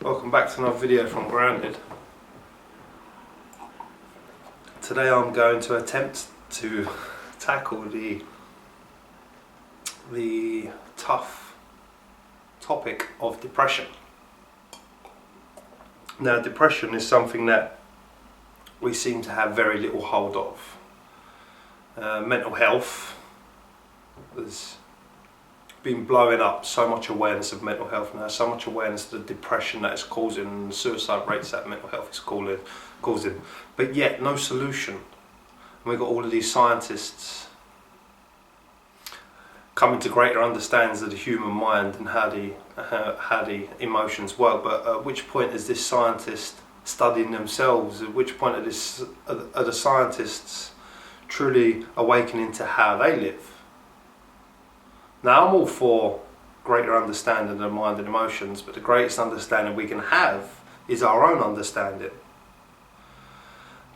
Welcome back to another video from Grounded. Today I'm going to attempt to tackle the tough topic of depression. Now, depression is something that we seem to have very little hold of. Mental health has been blowing up, so much awareness of mental health now, so much awareness of the depression that it's causing and the suicide rates that mental health is causing, but yet no solution. And we've got all of these scientists coming to greater understandings of the human mind and how the emotions work, but at which point is this scientist studying themselves? At which point are the scientists truly awakening to how they live? Now, I'm all for greater understanding of the mind and emotions, but the greatest understanding we can have is our own understanding.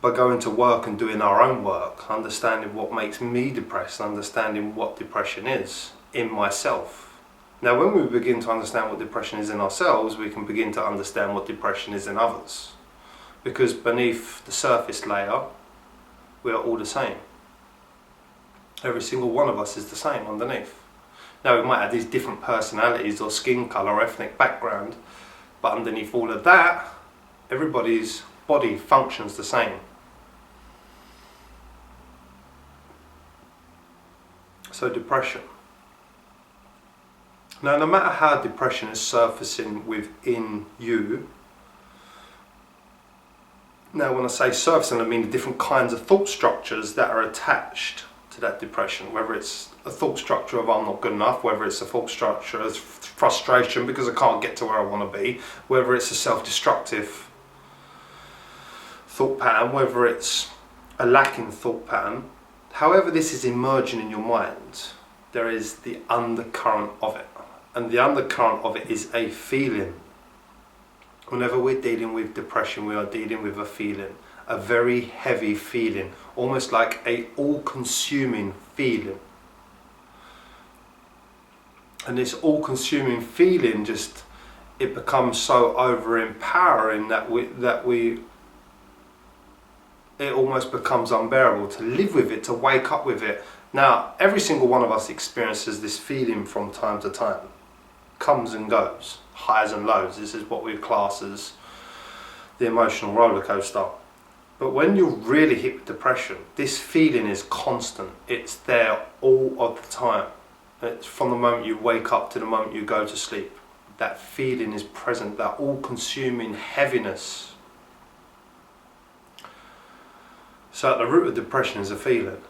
By going to work and doing our own work, understanding what makes me depressed, understanding what depression is in myself. Now, when we begin to understand what depression is in ourselves, we can begin to understand what depression is in others. Because beneath the surface layer, we are all the same. Every single one of us is the same underneath. Now, we might have these different personalities or skin colour or ethnic background, but underneath all of that, everybody's body functions the same. So depression. Now, no matter how depression is surfacing within you, now when I say surfacing, I mean the different kinds of thought structures that are attached to that depression, whether it's a thought structure of I'm not good enough, whether it's a thought structure of frustration because I can't get to where I want to be, whether it's a self-destructive thought pattern, whether it's a lacking thought pattern. However this is emerging in your mind, there is the undercurrent of it, and the undercurrent of it is a feeling. Whenever we're dealing with depression, we are dealing with a feeling, a very heavy feeling, almost like a all-consuming feeling. And this all-consuming feeling it becomes so over-empowering that it almost becomes unbearable to live with it, to wake up with it. Now, every single one of us experiences this feeling from time to time. Comes and goes, highs and lows. This is what we class as the emotional roller coaster. But when you're really hit with depression, this feeling is constant. It's there all of the time. It's from the moment you wake up to the moment you go to sleep. That feeling is present, that all-consuming heaviness. So at the root of depression is a feeling.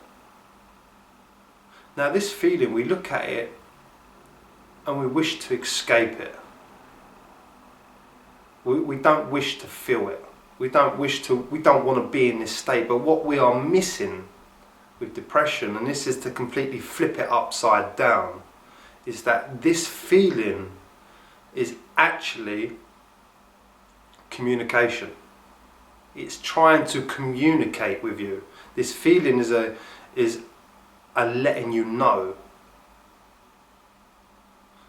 Now this feeling, we look at it and we wish to escape it. We don't wish to feel it. We don't want to be in this state, but what we are missing with depression, and this is to completely flip it upside down, is that this feeling is actually communication. It's trying to communicate with you. This feeling is a letting you know.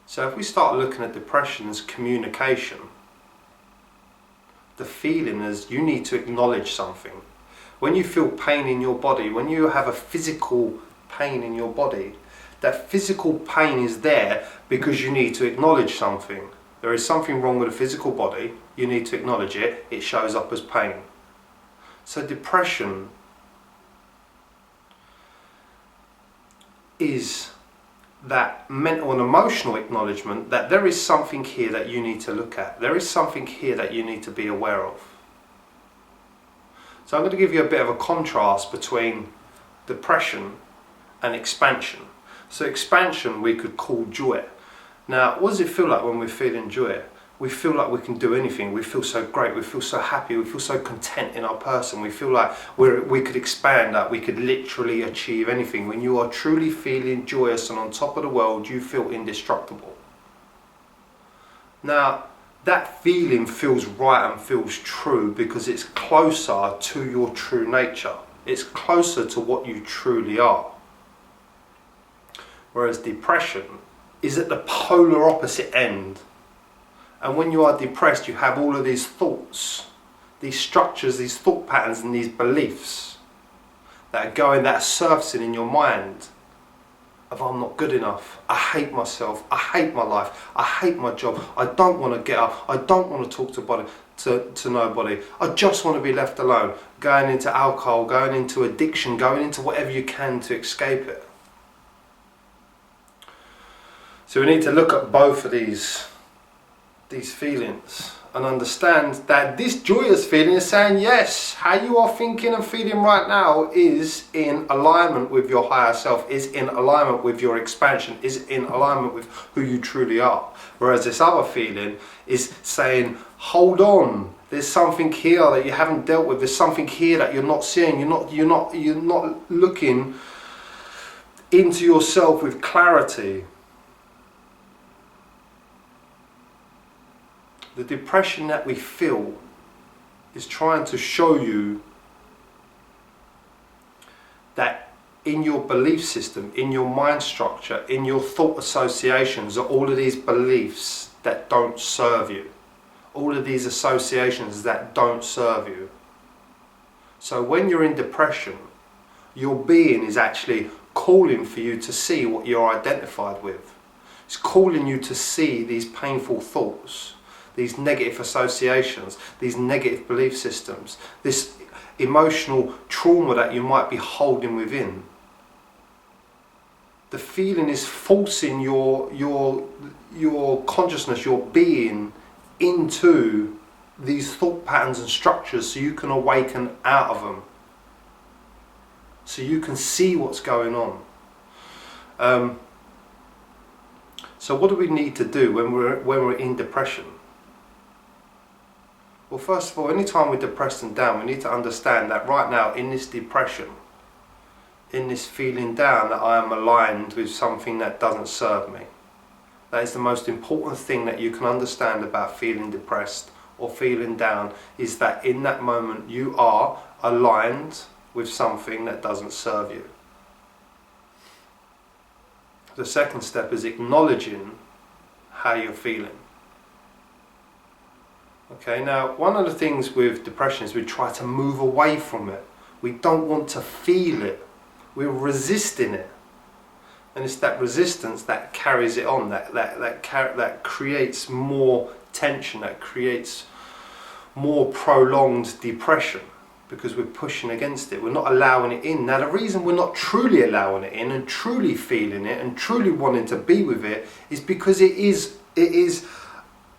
So if we start looking at depression as communication, the feeling is you need to acknowledge something. When you feel pain in your body, when you have a physical pain in your body, that physical pain is there because you need to acknowledge something. There is something wrong with the physical body, you need to acknowledge it, it shows up as pain. So depression is that mental and emotional acknowledgement that there is something here that you need to look at. There is something here that you need to be aware of. So I'm going to give you a bit of a contrast between depression and expansion. So expansion we could call joy. Now, what does it feel like when we're feeling joy? We feel like we can do anything. We feel so great. We feel so happy. We feel so content in our person. We feel like we could expand, that we could literally achieve anything. When you are truly feeling joyous and on top of the world, you feel indestructible. Now, that feeling feels right and feels true because it's closer to your true nature. It's closer to what you truly are. Whereas depression is at the polar opposite end And when you are depressed, you have all of these thoughts, these structures, these thought patterns and these beliefs that are surfacing in your mind of I'm not good enough, I hate myself, I hate my life, I hate my job, I don't want to get up, I don't want to talk to nobody, I just want to be left alone, going into alcohol, going into addiction, going into whatever you can to escape it. So we need to look at both of these feelings and understand that this joyous feeling is saying yes, how you are thinking and feeling right now is in alignment with your higher self, is in alignment with your expansion, is in alignment with who you truly are. Whereas this other feeling is saying, hold on, there's something here that you haven't dealt with, there's something here that you're not seeing, you're not looking into yourself with clarity. The depression that we feel is trying to show you that in your belief system, in your mind structure, in your thought associations are all of these beliefs that don't serve you. All of these associations that don't serve you. So when you're in depression, your being is actually calling for you to see what you're identified with. It's calling you to see these painful thoughts, these negative associations, these negative belief systems, this emotional trauma that you might be holding within. The feeling is forcing your consciousness, your being, into these thought patterns and structures so you can awaken out of them. So you can see what's going on. So what do we need to do when we're in depression? Well, first of all, anytime we're depressed and down, we need to understand that right now in this depression, in this feeling down, that I am aligned with something that doesn't serve me. That is the most important thing that you can understand about feeling depressed or feeling down, is that in that moment you are aligned with something that doesn't serve you. The second step is acknowledging how you're feeling. Okay, now one of the things with depression is we try to move away from it. We don't want to feel it. We're resisting it. And it's that resistance that carries it on, that creates more tension, that creates more prolonged depression, because we're pushing against it. We're not allowing it in. Now the reason we're not truly allowing it in and truly feeling it and truly wanting to be with it is because it is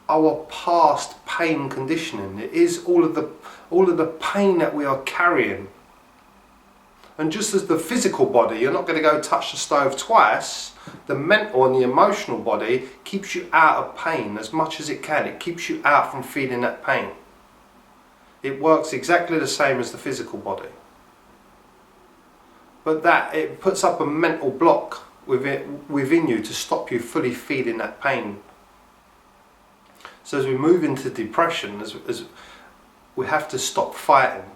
our past pain conditioning. It is all of the pain that we are carrying. And just as the physical body, you're not going to go touch the stove twice, the mental and the emotional body keeps you out of pain as much as it can. It keeps you out from feeling that pain. It works exactly the same as the physical body. But that, it puts up a mental block within you to stop you fully feeling that pain. So as we move into depression, as we have to stop fighting.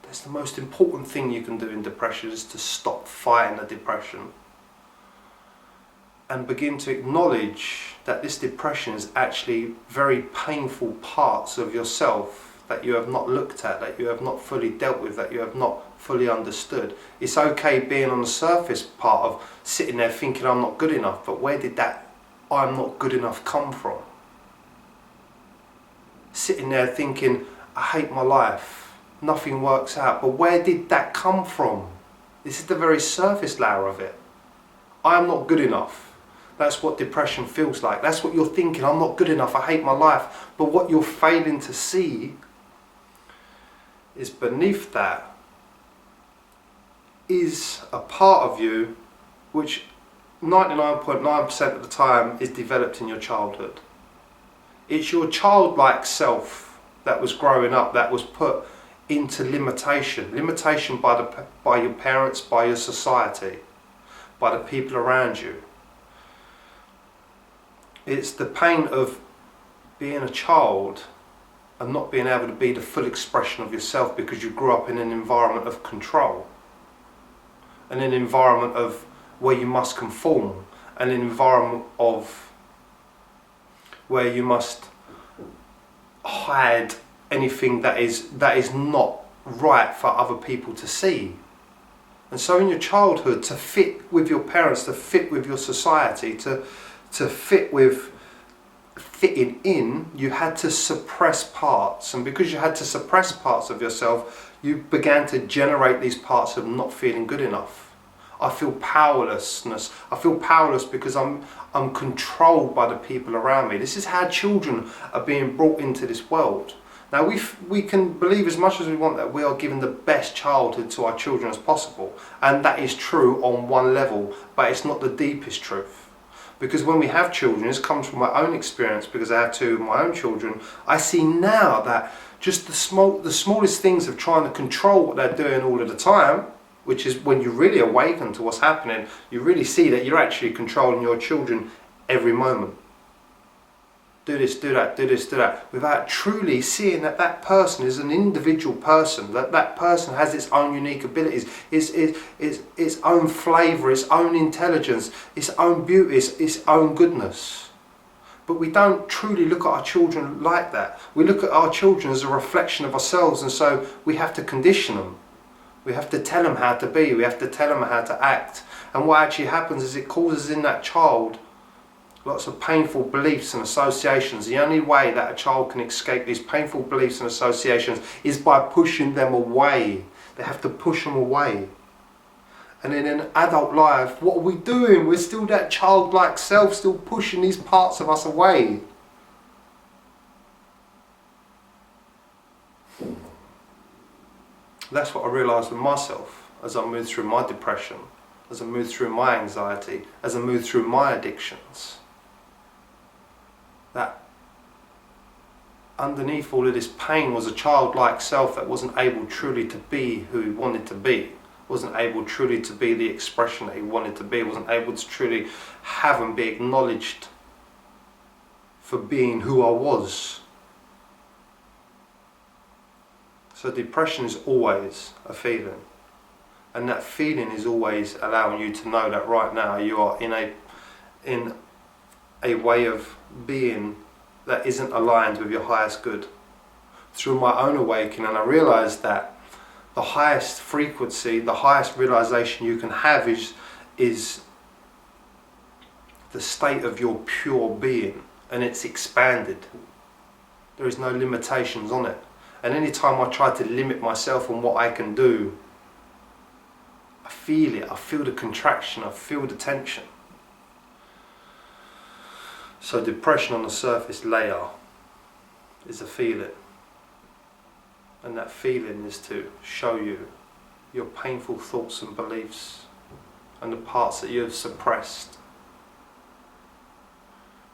That's the most important thing you can do in depression, is to stop fighting the depression and begin to acknowledge that this depression is actually very painful parts of yourself that you have not looked at, that you have not fully dealt with, that you have not fully understood. It's okay being on the surface part of sitting there thinking I'm not good enough, but where did that I'm not good enough come from? Sitting there thinking I hate my life, nothing works out, but where did that come from? This is the very surface layer of it. I am not good enough. That's what depression feels like. That's what you're thinking, I'm not good enough, I hate my life. But what you're failing to see is beneath that is a part of you which 99.9% of the time is developed in your childhood. It's your childlike self that was growing up, that was put into limitation by your parents, by your society, by the people around you. It's the pain of being a child and not being able to be the full expression of yourself because you grew up in an environment of control, and an environment of where you must conform, an environment of where you must hide anything that is not right for other people to see. And so in your childhood, to fit with your parents, to fit with your society, to fit with fitting in, you had to suppress parts. And because you had to suppress parts of yourself, you began to generate these parts of not feeling good enough. I feel powerlessness. I feel powerless because I'm controlled by the people around me. This is how children are being brought into this world. Now we can believe as much as we want that we are giving the best childhood to our children as possible, and that is true on one level, but it's not the deepest truth. Because when we have children, this comes from my own experience, because I have two of my own children, I see now that just the smallest things of trying to control what they're doing all of the time, which is when you really awaken to what's happening, you really see that you're actually controlling your children every moment. Do this, do that, do this, do that, without truly seeing that that person is an individual person, that that person has its own unique abilities, its own flavour, its own intelligence, its own beauty, its own goodness. But we don't truly look at our children like that. We look at our children as a reflection of ourselves, and so we have to condition them. We have to tell them how to be, we have to tell them how to act. And what actually happens is it causes in that child lots of painful beliefs and associations. The only way that a child can escape these painful beliefs and associations is by pushing them away. They have to push them away. And in an adult life, what are we doing? We're still that childlike self, still pushing these parts of us away. That's what I realised with myself as I moved through my depression, as I moved through my anxiety, as I moved through my addictions. That underneath all of this pain was a childlike self that wasn't able truly to be who he wanted to be, wasn't able truly to be the expression that he wanted to be, wasn't able to truly have and be acknowledged for being who I was. So depression is always a feeling, and that feeling is always allowing you to know that right now you are in a way of being that isn't aligned with your highest good. Through my own awakening, I realised that the highest frequency, the highest realisation you can have is the state of your pure being, and it's expanded. There is no limitations on it. And any time I try to limit myself on what I can do, I feel it, I feel the contraction, I feel the tension. So depression on the surface layer is a feeling. And that feeling is to show you your painful thoughts and beliefs and the parts that you have suppressed.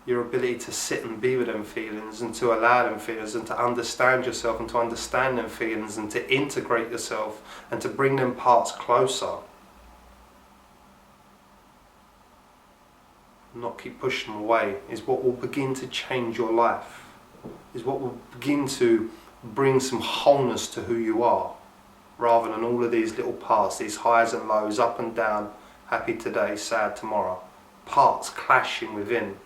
Your ability to sit and be with them feelings and to allow them feelings and to understand yourself and to understand them feelings and to integrate yourself and to bring them parts closer. Not keep pushing them away is what will begin to change your life, is what will begin to bring some wholeness to who you are, rather than all of these little parts, these highs and lows, up and down, happy today, sad tomorrow, parts clashing within,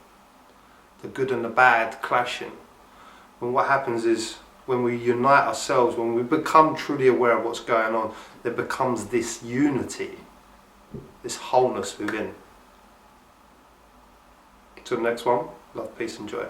the good and the bad clashing. And what happens is when we unite ourselves, when we become truly aware of what's going on, there becomes this unity, this wholeness within. Till the next one, love, peace and joy.